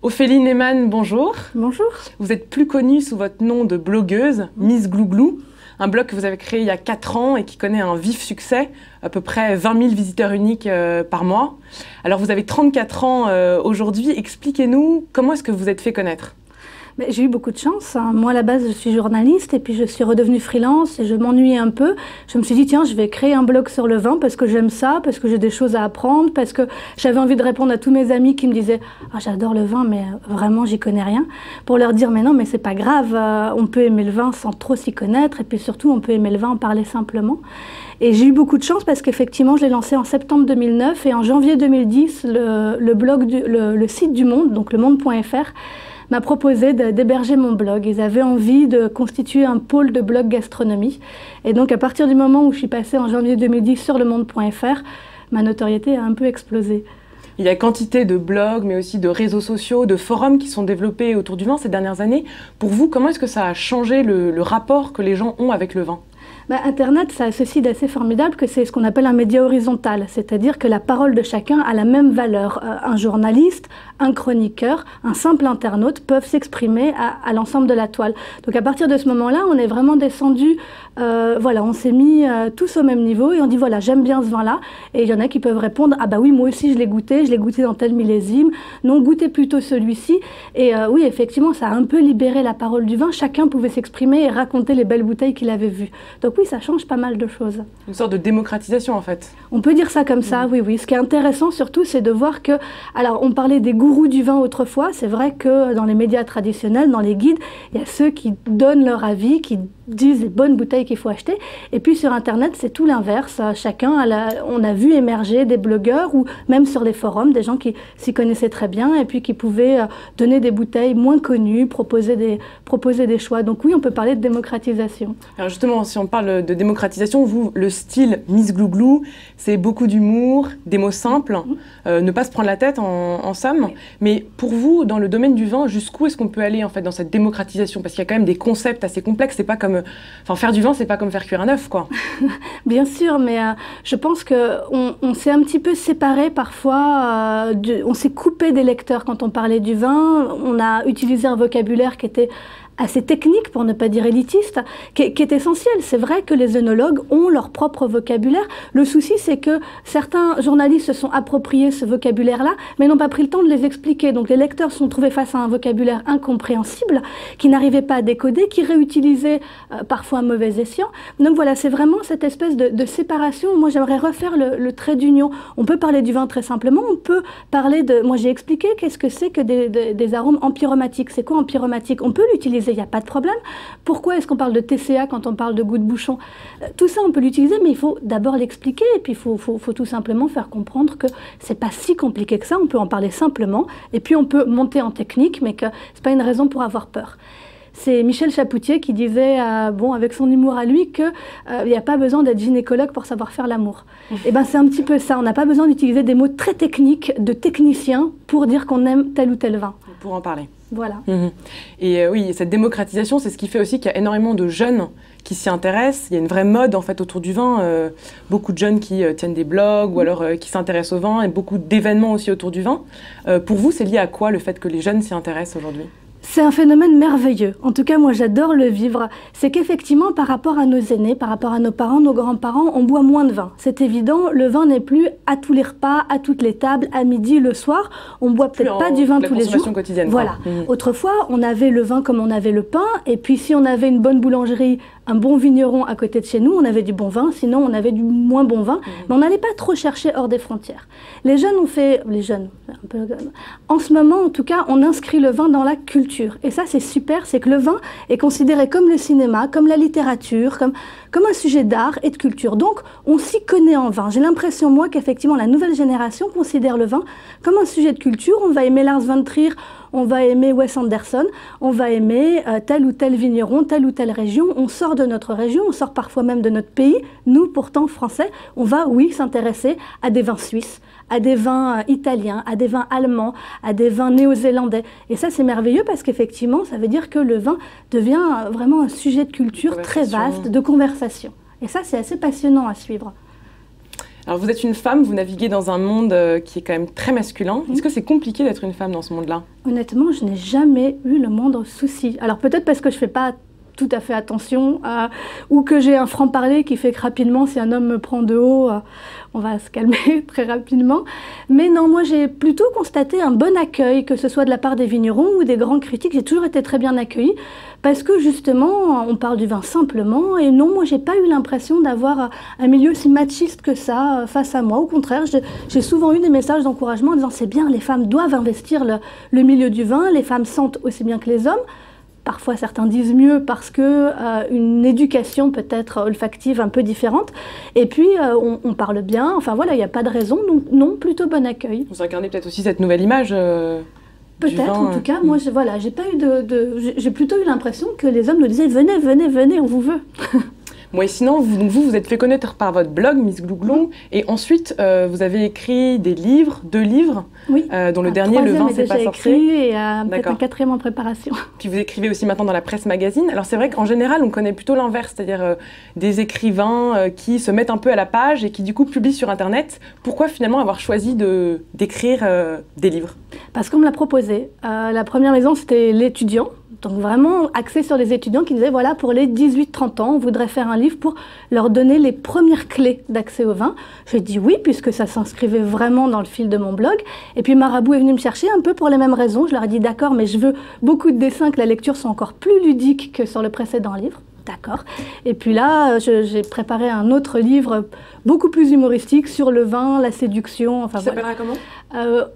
Ophélie Neyman, bonjour. Bonjour. Vous êtes plus connue sous votre nom de blogueuse, Miss Glouglou, un blog que vous avez créé il y a 4 ans et qui connaît un vif succès, à peu près 20 000 visiteurs uniques par mois. Alors vous avez 34 ans aujourd'hui, expliquez-nous comment est-ce que vous êtes fait connaître? J'ai eu beaucoup de chance. Moi, à la base, je suis journaliste et puis je suis redevenue freelance et je m'ennuyais un peu. Je me suis dit, tiens, je vais créer un blog sur le vin parce que j'aime ça, parce que j'ai des choses à apprendre, parce que j'avais envie de répondre à tous mes amis qui me disaient « Ah, j'adore le vin, mais vraiment, j'y connais rien ». Pour leur dire « Mais non, mais c'est pas grave, on peut aimer le vin sans trop s'y connaître et puis surtout, on peut aimer le vin en parler simplement ». Et j'ai eu beaucoup de chance parce qu'effectivement, je l'ai lancé en septembre 2009 et en janvier 2010, le site du Monde, donc lemonde.fr, m'a proposé d'héberger mon blog. Ils avaient envie de constituer un pôle de blog gastronomie. Et donc, à partir du moment où je suis passée en janvier 2010 sur lemonde.fr, ma notoriété a un peu explosé. Il y a quantité de blogs, mais aussi de réseaux sociaux, de forums qui sont développés autour du vin ces dernières années. Pour vous, comment est-ce que ça a changé le rapport que les gens ont avec le vin ? Internet, ça a ceci d'assez formidable que c'est ce qu'on appelle un média horizontal, c'est-à-dire que la parole de chacun a la même valeur. Un journaliste, un chroniqueur, un simple internaute peuvent s'exprimer à l'ensemble de la toile. Donc à partir de ce moment-là, on est vraiment descendu, voilà, on s'est mis tous au même niveau et on dit voilà, j'aime bien ce vin-là. Et il y en a qui peuvent répondre ah bah oui, moi aussi je l'ai goûté dans tel millésime, non, goûtez plutôt celui-ci. Et oui, effectivement, ça a un peu libéré la parole du vin, chacun pouvait s'exprimer et raconter les belles bouteilles qu'il avait vues. Donc oui, ça change pas mal de choses. Une sorte de démocratisation en fait. On peut dire ça comme ça, oui, oui. Ce qui est intéressant surtout, c'est de voir que, alors on parlait des gourous du vin autrefois, c'est vrai que dans les médias traditionnels, dans les guides, il y a ceux qui donnent leur avis, qui disent les bonnes bouteilles qu'il faut acheter. Et puis sur Internet, c'est tout l'inverse. On a vu émerger des blogueurs ou même sur les forums, des gens qui s'y connaissaient très bien et puis qui pouvaient donner des bouteilles moins connues, proposer des choix. Donc oui, on peut parler de démocratisation. Alors justement, si on parle de démocratisation, vous, le style Miss Glouglou, c'est beaucoup d'humour, des mots simples, ne pas se prendre la tête en somme. Mais pour vous, dans le domaine du vin, jusqu'où est-ce qu'on peut aller en fait dans cette démocratisation? Parce qu'il y a quand même des concepts assez complexes. C'est pas comme, enfin, faire du vin, c'est pas comme faire cuire un œuf, quoi. Bien sûr, mais je pense qu'on s'est un petit peu séparé parfois. On s'est coupé des lecteurs quand on parlait du vin. On a utilisé un vocabulaire qui était assez technique, pour ne pas dire élitiste, qui est essentiel. C'est vrai que les œnologues ont leur propre vocabulaire. Le souci, c'est que certains journalistes se sont appropriés ce vocabulaire-là, mais n'ont pas pris le temps de les expliquer. Donc les lecteurs se sont trouvés face à un vocabulaire incompréhensible, qui n'arrivaient pas à décoder, qui réutilisaient parfois à mauvais escient. Donc voilà, c'est vraiment cette espèce de séparation. Moi, j'aimerais refaire le trait d'union. On peut parler du vin très simplement, on peut parler de... Moi, j'ai expliqué qu'est-ce que c'est que des arômes empyromatiques. C'est quoi empyromatique? On peut l'utiliser, il n'y a pas de problème. Pourquoi est-ce qu'on parle de TCA quand on parle de goût de bouchon? Tout ça, on peut l'utiliser, mais il faut d'abord l'expliquer et puis il faut tout simplement faire comprendre que c'est pas si compliqué que ça. On peut en parler simplement et puis on peut monter en technique, mais que c'est pas une raison pour avoir peur. C'est Michel Chapoutier qui disait, bon, avec son humour à lui, qu'il n'y a pas besoin d'être gynécologue pour savoir faire l'amour. Et ben c'est un petit peu ça. On n'a pas besoin d'utiliser des mots très techniques de technicien pour dire qu'on aime tel ou tel vin. Pour en parler. Voilà. Et oui, cette démocratisation, c'est ce qui fait aussi qu'il y a énormément de jeunes qui s'y intéressent. Il y a une vraie mode en fait autour du vin. Beaucoup de jeunes qui tiennent des blogs ou alors qui s'intéressent au vin et beaucoup d'événements aussi autour du vin. Pour vous, c'est lié à quoi le fait que les jeunes s'y intéressent aujourd'hui ? C'est un phénomène merveilleux. En tout cas, moi, j'adore le vivre. C'est qu'effectivement, par rapport à nos aînés, par rapport à nos parents, nos grands-parents, on boit moins de vin. C'est évident, le vin n'est plus à tous les repas, à toutes les tables, à midi, le soir. On boit peut-être pas du vin tous les jours. Quotidienne, voilà. Autrefois, on avait le vin comme on avait le pain. Et puis, si on avait une bonne boulangerie, un bon vigneron à côté de chez nous, on avait du bon vin. Sinon, on avait du moins bon vin. Mais on n'allait pas trop chercher hors des frontières. Les jeunes ont fait... Les jeunes, un peu... En ce moment, en tout cas, on inscrit le vin dans la culture. Et ça, c'est super, c'est que le vin est considéré comme le cinéma, comme la littérature, comme un sujet d'art et de culture. Donc, on s'y connaît en vin. J'ai l'impression, moi, qu'effectivement, la nouvelle génération considère le vin comme un sujet de culture. On va aimer Lars von Trier, on va aimer Wes Anderson, on va aimer tel ou tel vigneron, telle ou telle région. On sort de notre région, on sort parfois même de notre pays. Nous, pourtant, Français, on va, oui, s'intéresser à des vins suisses, à des vins italiens, à des vins allemands, à des vins néo-zélandais. Et ça, c'est merveilleux parce qu'effectivement, ça veut dire que le vin devient vraiment un sujet de culture très vaste, de conversation. Et ça, c'est assez passionnant à suivre. Alors vous êtes une femme, vous naviguez dans un monde qui est quand même très masculin. Est-ce que c'est compliqué d'être une femme dans ce monde-là? Honnêtement, je n'ai jamais eu le moindre souci. Alors peut-être parce que je ne fais pas tout à fait attention, ou que j'ai un franc-parler qui fait que rapidement, si un homme me prend de haut, on va se calmer très rapidement. Mais non, moi j'ai plutôt constaté un bon accueil, que ce soit de la part des vignerons ou des grands critiques. J'ai toujours été très bien accueillie, parce que justement, on parle du vin simplement, et non, moi j'ai pas eu l'impression d'avoir un milieu si machiste que ça face à moi. Au contraire, j'ai souvent eu des messages d'encouragement en disant c'est bien, les femmes doivent investir le milieu du vin, les femmes sentent aussi bien que les hommes. Parfois, certains disent mieux parce que une éducation peut-être olfactive un peu différente. Et puis, on parle bien. Enfin voilà, il n'y a pas de raison. Donc non, plutôt bon accueil. Vous incarnez peut-être aussi cette nouvelle image du vin. Peut-être, en tout cas. Moi, voilà, j'ai pas eu j'ai plutôt eu l'impression que les hommes nous disaient venez, venez, venez, on vous veut. Moi, et sinon, vous êtes fait connaître par votre blog, Miss Glouglou, et ensuite, vous avez écrit des livres, 2 livres, oui. Dont le dernier, Le vin, c'est pas sorcier. Et peut-être un 4e en préparation. Puis vous écrivez aussi maintenant dans la presse magazine. Alors c'est vrai qu'en général, on connaît plutôt l'inverse, c'est-à-dire des écrivains qui se mettent un peu à la page et qui du coup publient sur Internet. Pourquoi finalement avoir choisi d'écrire des livres? Parce qu'on me l'a proposé. La première maison, c'était L'Étudiant. Donc vraiment axé sur les étudiants qui disaient, voilà, pour les 18-30 ans, on voudrait faire un livre pour leur donner les premières clés d'accès au vin. J'ai dit oui, puisque ça s'inscrivait vraiment dans le fil de mon blog. Et puis Marabout est venu me chercher un peu pour les mêmes raisons. Je leur ai dit, d'accord, mais je veux beaucoup de dessins, que la lecture soit encore plus ludique que sur le précédent livre. D'accord. Et puis là, j'ai préparé un autre livre beaucoup plus humoristique sur le vin, la séduction. Enfin, qui s'appellera comment?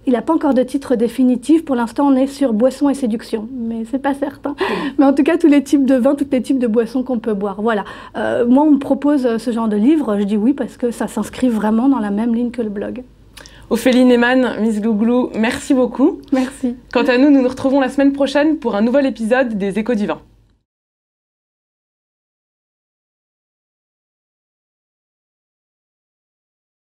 Il n'a pas encore de titre définitif. Pour l'instant, on est sur boisson et séduction, mais c'est pas certain. Mais en tout cas, tous les types de vins, tous les types de boissons qu'on peut boire. Voilà. Moi, on me propose ce genre de livre. Je dis oui parce que ça s'inscrit vraiment dans la même ligne que le blog. Ophélie Neyman, Miss Glouglou, merci beaucoup. Merci. Quant à nous, nous nous retrouvons la semaine prochaine pour un nouvel épisode des Échos du vin.